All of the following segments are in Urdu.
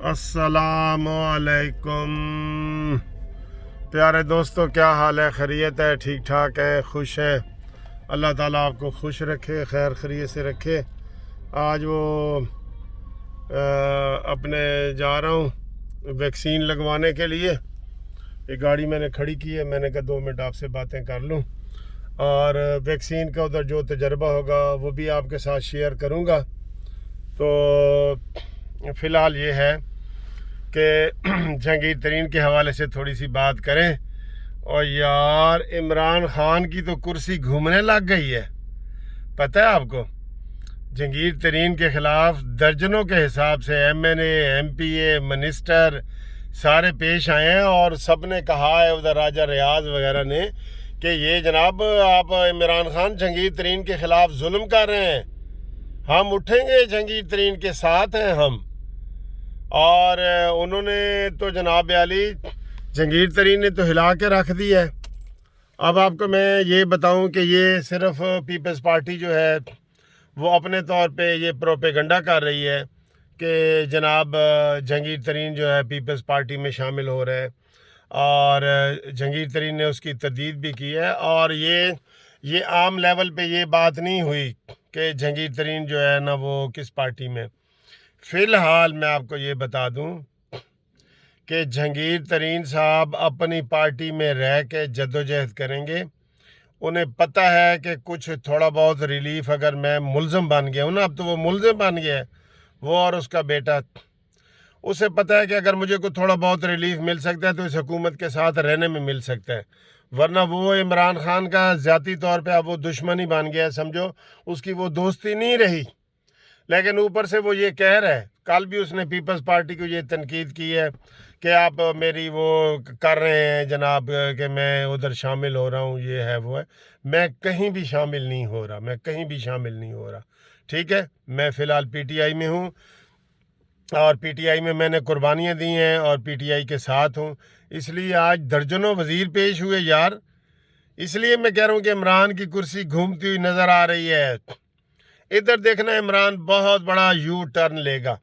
السلام علیکم پیارے دوستو، کیا حال ہے؟ خیریت ہے؟ ٹھیک ٹھاک ہے؟ خوش ہیں؟ اللہ تعالیٰ آپ کو خوش رکھے، خیر خیریت سے رکھے۔ آج وہ اپنے جا رہا ہوں ویکسین لگوانے کے لیے۔ یہ گاڑی میں نے کھڑی کی ہے، میں نے کہا 2 منٹ آپ سے باتیں کر لوں، اور ویکسین کا ادھر جو تجربہ ہوگا وہ بھی آپ کے ساتھ شیئر کروں گا۔ تو فی الحال یہ ہے کہ جہانگیر ترین کے حوالے سے تھوڑی سی بات کریں۔ اور یار، عمران خان کی تو کرسی گھومنے لگ گئی ہے، پتہ ہے آپ کو؟ جہانگیر ترین کے خلاف درجنوں کے حساب سے ایم این اے، ایم پی اے، منسٹر سارے پیش آئے ہیں، اور سب نے کہا ہے ادھر راجہ ریاض وغیرہ نے کہ یہ جناب آپ عمران خان جہانگیر ترین کے خلاف ظلم کر رہے ہیں، ہم اٹھیں گے، جہانگیر ترین کے ساتھ ہیں ہم۔ اور انہوں نے تو جناب عالی جہانگیر ترین نے تو ہلا کے رکھ دی ہے۔ اب آپ کو میں یہ بتاؤں کہ یہ صرف پیپلز پارٹی جو ہے وہ اپنے طور پہ یہ پروپیگنڈا کر رہی ہے کہ جناب جہانگیر ترین جو ہے پیپلز پارٹی میں شامل ہو رہے ہیں، اور جہانگیر ترین نے اس کی تردید بھی کی ہے۔ اور یہ عام لیول پہ یہ بات نہیں ہوئی کہ جہانگیر ترین جو ہے نا وہ کس پارٹی میں۔ فی الحال میں آپ کو یہ بتا دوں کہ جہانگیر ترین صاحب اپنی پارٹی میں رہ کے جدوجہد کریں گے۔ انہیں پتہ ہے کہ کچھ تھوڑا بہت ریلیف، اگر میں ملزم بن گیا ہوں نا، اب تو وہ ملزم بن گیا ہے، وہ اور اس کا بیٹا، اسے پتہ ہے کہ اگر مجھے کوئی تھوڑا بہت ریلیف مل سکتا ہے تو اس حکومت کے ساتھ رہنے میں مل سکتا ہے، ورنہ وہ عمران خان کا ذاتی طور پہ اب وہ دشمن ہی بن گیا ہے، سمجھو اس کی وہ دوستی نہیں رہی۔ لیکن اوپر سے وہ یہ کہہ رہا ہے، کل بھی اس نے پیپلز پارٹی کو یہ تنقید کی ہے کہ آپ میری وہ کر رہے ہیں جناب کہ میں ادھر شامل ہو رہا ہوں، یہ ہے وہ ہے۔ میں کہیں بھی شامل نہیں ہو رہا، میں کہیں بھی شامل نہیں ہو رہا، ٹھیک ہے؟ میں فی الحال پی ٹی آئی میں ہوں، اور پی ٹی آئی میں نے قربانیاں دی ہیں اور پی ٹی آئی کے ساتھ ہوں۔ اس لیے آج درجنوں وزیر پیش ہوئے یار، اس لیے میں کہہ رہا ہوں کہ عمران کی کرسی گھومتی ہوئی نظر آ رہی ہے۔ ادھر دیکھنا عمران بہت بڑا یو ٹرن لے گا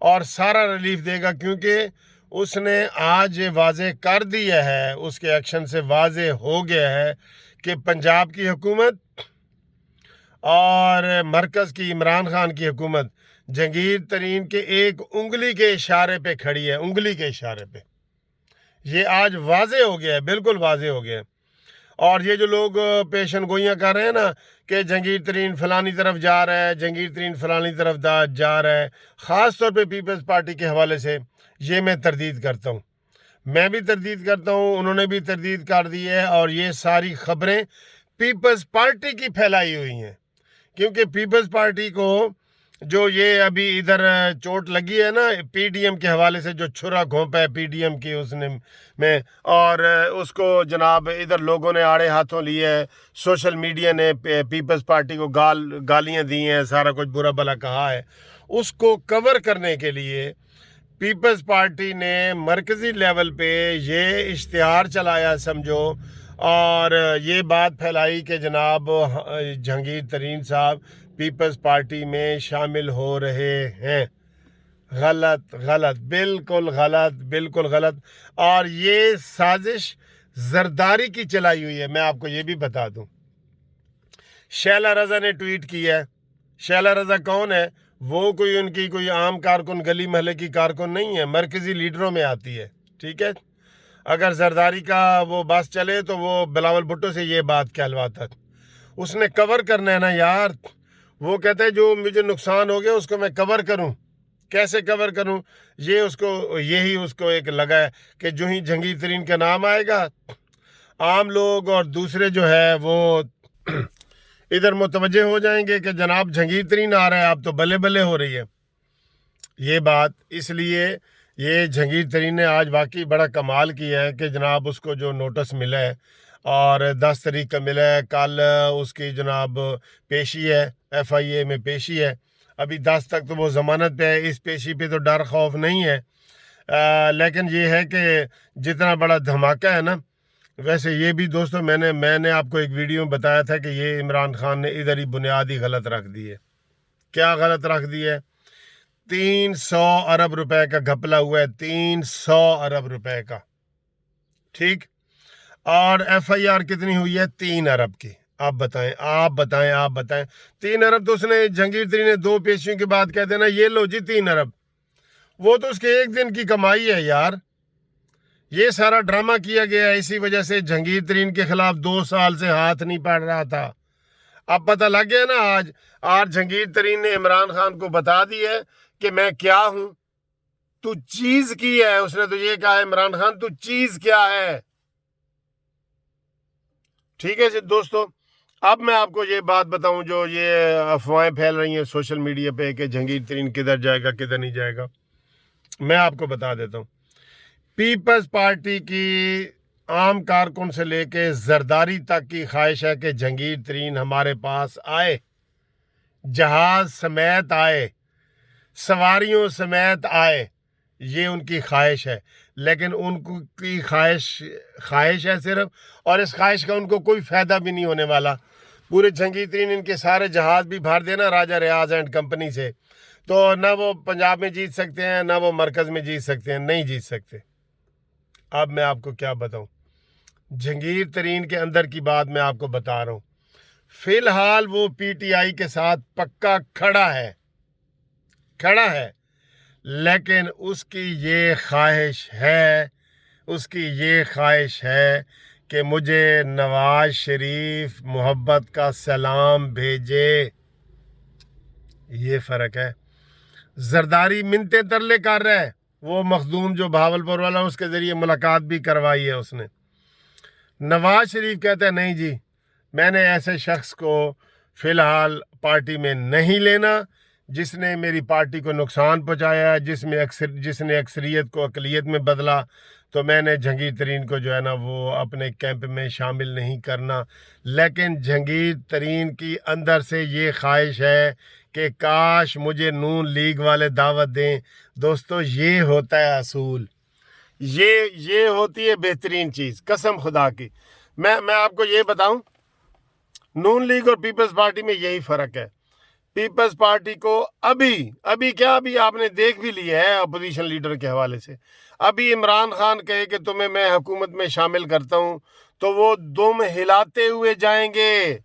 اور سارا ریلیف دے گا، کیونکہ اس نے آج یہ واضح کر دیا ہے، اس کے ایکشن سے واضح ہو گیا ہے کہ پنجاب کی حکومت اور مرکز کی عمران خان کی حکومت جہانگیر ترین کے ایک انگلی کے اشارے پہ کھڑی ہے، انگلی کے اشارے پہ۔ یہ آج واضح ہو گیا ہے، بالکل واضح ہو گیا ہے۔ اور یہ جو لوگ پیشن گوئیاں کر رہے ہیں نا کہ جہانگیر ترین فلانی طرف جا رہا ہے، جہانگیر ترین فلانی طرف جا رہا ہے، خاص طور پہ پیپلز پارٹی کے حوالے سے یہ میں تردید کرتا ہوں، میں بھی تردید کرتا ہوں، انہوں نے بھی تردید کر دی ہے۔ اور یہ ساری خبریں پیپلز پارٹی کی پھیلائی ہوئی ہیں، کیونکہ پیپلز پارٹی کو جو یہ ابھی ادھر چوٹ لگی ہے نا پی ڈی ایم کے حوالے سے، جو چھرا گھونپا ہے پی ڈی ایم کی اس نے میں، اور اس کو جناب ادھر لوگوں نے آڑے ہاتھوں لیے ہے، سوشل میڈیا نے پیپلز پارٹی کو گالیاں دی ہیں، سارا کچھ برا بھلا کہا ہے، اس کو کور کرنے کے لیے پیپلز پارٹی نے مرکزی لیول پہ یہ اشتہار چلایا سمجھو، اور یہ بات پھیلائی کہ جناب جہانگیر ترین صاحب پیپلز پارٹی میں شامل ہو رہے ہیں۔ غلط، غلط، بالکل غلط، بالکل غلط۔ اور یہ سازش زرداری کی چلائی ہوئی ہے۔ میں آپ کو یہ بھی بتا دوں، شیلا رضا نے ٹویٹ کیا ہے۔ شیلا رضا کون ہے؟ وہ کوئی ان کی کوئی عام کارکن، گلی محلے کی کارکن نہیں ہے، مرکزی لیڈروں میں آتی ہے، ٹھیک ہے؟ اگر زرداری کا وہ بس چلے تو وہ بلاول بھٹو سے یہ بات کہلواتا، اس نے کور کرنا ہے نا یار۔ وہ کہتا ہے جو مجھے نقصان ہو گیا اس کو میں کور کروں، کیسے کور کروں؟ یہ اس کو ایک لگا ہے کہ جو ہی جہانگیر ترین کا نام آئے گا، عام لوگ اور دوسرے جو ہے وہ ادھر متوجہ ہو جائیں گے کہ جناب جہانگیر ترین آ رہا ہے، آپ تو بلے بلے ہو رہی ہے یہ بات۔ اس لیے یہ جہانگیر ترین نے آج واقعی بڑا کمال کیا ہے کہ جناب اس کو جو نوٹس ملا ہے، اور 10 تاریخ کا ملا ہے، کل اس کی جناب پیشی ہے، ایف آئی اے میں پیشی ہے، ابھی 10 تک تو وہ ضمانت پہ ہے، اس پیشی پہ تو ڈر خوف نہیں ہے۔ لیکن یہ ہے کہ جتنا بڑا دھماکہ ہے نا، ویسے یہ بھی دوستو میں نے آپ کو ایک ویڈیو میں بتایا تھا کہ یہ عمران خان نے ادھر ہی بنیاد ہی غلط رکھ دی ہے۔ کیا غلط رکھ دی ہے؟ 300 ارب روپے کا گھپلا ہوا ہے، 300 ارب روپے کا، ٹھیک. اور ایف آئی آر کتنی ہوئی ہے؟ 3 ارب کی. آپ بتائیں 3 ارب تو اس نے جہانگیر ترین نے 2 پیشیوں کے بعد کہہ دینا یہ لو جی 3 ارب. وہ تو اس کے ایک دن کی کمائی ہے یار. یہ سارا ڈرامہ کیا گیا ہے، اسی وجہ سے جہانگیر ترین کے خلاف 2 سال سے ہاتھ نہیں پڑ رہا تھا. اب پتہ لگ گیا نا. آج جہانگیر ترین نے عمران خان کو بتا دی ہے کہ میں کیا ہوں. تو چیز کی ہے، اس نے تو یہ کہا ہے عمران خان تو چیز کیا ہے. ٹھیک ہے دوستو. اب میں آپ کو یہ بات بتاؤں، جو یہ افواہیں پھیل رہی ہیں سوشل میڈیا پہ کہ جہانگیر ترین کدھر جائے گا کدھر نہیں جائے گا، میں آپ کو بتا دیتا ہوں. پیپلز پارٹی کی عام کارکن سے لے کے زرداری تک کی خواہش ہے کہ جہانگیر ترین ہمارے پاس آئے، جہاز سمیت آئے، سواریوں سمیت آئے. یہ ان کی خواہش ہے، لیکن ان کی خواہش ہے صرف، اور اس خواہش کا ان کو کوئی فائدہ بھی نہیں ہونے والا. پورے جہانگیر ترین ان کے سارے جہاز بھی بھر دینا راجہ ریاض اینڈ کمپنی سے، تو نہ وہ پنجاب میں جیت سکتے ہیں نہ وہ مرکز میں جیت سکتے ہیں، نہیں جیت سکتے. اب میں آپ کو کیا بتاؤں، جہانگیر ترین کے اندر کی بات میں آپ کو بتا رہا ہوں. فی الحال وہ پی ٹی آئی کے ساتھ پکا کھڑا ہے، لیکن اس کی یہ خواہش ہے کہ مجھے نواز شریف محبت کا سلام بھیجے. یہ فرق ہے. زرداری منتیں ترلے کر رہا ہے، وہ مخدوم جو بہاولپور والا اس کے ذریعے ملاقات بھی کروائی ہے اس نے. نواز شریف کہتا ہے نہیں جی، میں نے ایسے شخص کو فی الحال پارٹی میں نہیں لینا جس نے میری پارٹی کو نقصان پہنچایا ہے، جس نے اکثریت کو اقلیت میں بدلا. تو میں نے جہانگیر ترین کو جو ہے نا وہ اپنے کیمپ میں شامل نہیں کرنا. لیکن جہانگیر ترین کی اندر سے یہ خواہش ہے کہ کاش مجھے نون لیگ والے دعوت دیں. دوستو یہ ہوتا ہے اصول، یہ ہوتی ہے بہترین چیز، قسم خدا کی. میں آپ کو یہ بتاؤں، نون لیگ اور پیپلز پارٹی میں یہی فرق ہے. پیپلز پارٹی کو ابھی آپ نے دیکھ بھی لیا ہے اپوزیشن لیڈر کے حوالے سے. ابھی عمران خان کہے کہ تمہیں میں حکومت میں شامل کرتا ہوں تو وہ دم ہلاتے ہوئے جائیں گے،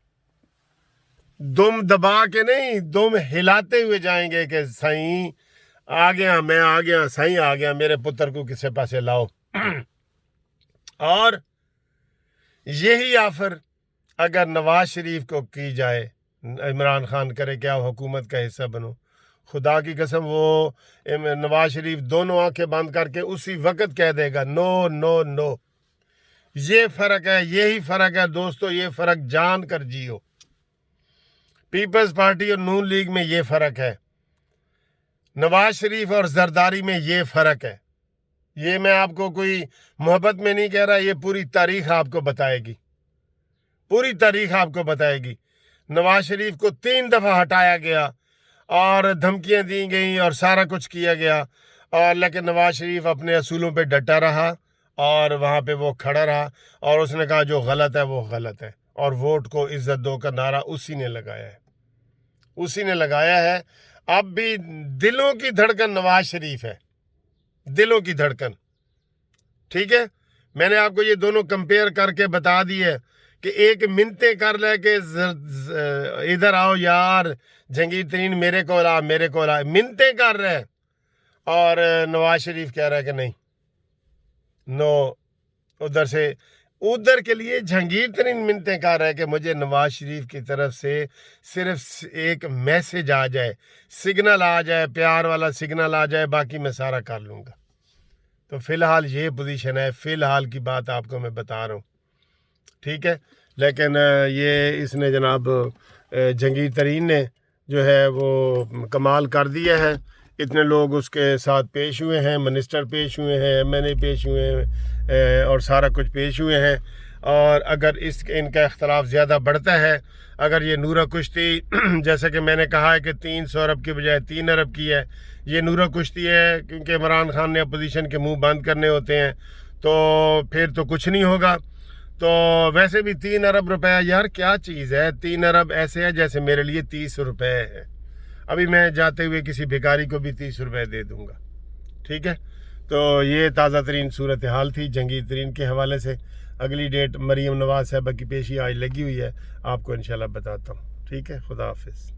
دم دبا کے نہیں، دم ہلاتے ہوئے جائیں گے کہ سائیں آ گیا سائیں آ گیا، میرے پتر کو کسے پاسے لاؤ. اور یہی آفر اگر نواز شریف کو کی جائے، عمران خان کرے کہ آپ حکومت کا حصہ بنو، خدا کی قسم وہ نواز شریف دونوں آنکھیں بند کر کے اسی وقت کہہ دے گا نو نو نو. یہ فرق ہے، یہی فرق ہے دوستو، یہ فرق جان کر جیو. پیپلز پارٹی اور نون لیگ میں یہ فرق ہے، نواز شریف اور زرداری میں یہ فرق ہے. یہ میں آپ کو کوئی محبت میں نہیں کہہ رہا، یہ پوری تاریخ آپ کو بتائے گی. نواز شریف کو 3 دفعہ ہٹایا گیا اور دھمکیاں دی گئیں اور سارا کچھ کیا گیا، اور لیکن نواز شریف اپنے اصولوں پہ ڈٹا رہا اور وہاں پہ وہ کھڑا رہا اور اس نے کہا جو غلط ہے وہ غلط ہے. اور ووٹ کو عزت دو کا نعرہ اسی نے لگایا ہے. اب بھی دلوں کی دھڑکن نواز شریف ہے، دلوں کی دھڑکن. ٹھیک ہے، میں نے آپ کو یہ دونوں کمپیئر کر کے بتا دی ہے کہ ایک منتیں کر لے کہ ادھر آؤ یار جہانگیر ترین میرے کو لا، منتیں کر رہے، اور نواز شریف کہہ رہا ہے کہ نہیں نو. ادھر کے لیے جہانگیر ترین منتیں کر رہا ہے کہ مجھے نواز شریف کی طرف سے صرف ایک میسج آ جائے، سگنل آ جائے، پیار والا سگنل آ جائے، باقی میں سارا کر لوں گا. تو فی الحال یہ پوزیشن ہے، فی الحال کی بات آپ کو میں بتا رہا ہوں. ٹھیک ہے، لیکن یہ اس نے جناب جہانگیر ترین نے جو ہے وہ کمال کر دیا ہے. اتنے لوگ اس کے ساتھ پیش ہوئے ہیں، منسٹر پیش ہوئے ہیں، ایم این اے پیش ہوئے ہیں، اور سارا کچھ پیش ہوئے ہیں. اور اگر ان کا اختلاف زیادہ بڑھتا ہے، اگر یہ نورہ کشتی جیسا کہ میں نے کہا ہے کہ 300 ارب کی بجائے 3 ارب کی ہے، یہ نورہ کشتی ہے کیونکہ عمران خان نے اپوزیشن کے منہ بند کرنے ہوتے ہیں، تو پھر تو کچھ نہیں ہوگا. تو ویسے بھی 3 ارب روپے یار کیا چیز ہے. 3 ارب ایسے ہے جیسے میرے لیے 30 روپے ہے. ابھی میں جاتے ہوئے کسی بھکاری کو بھی 30 روپے دے دوں گا. ٹھیک ہے. تو یہ تازہ ترین صورتحال تھی جنگی ترین کے حوالے سے. اگلی ڈیٹ مریم نواز صاحبہ کی پیشی آج لگی ہوئی ہے, آپ کو انشاءاللہ بتاتا ہوں. ٹھیک ہے, خدا حافظ.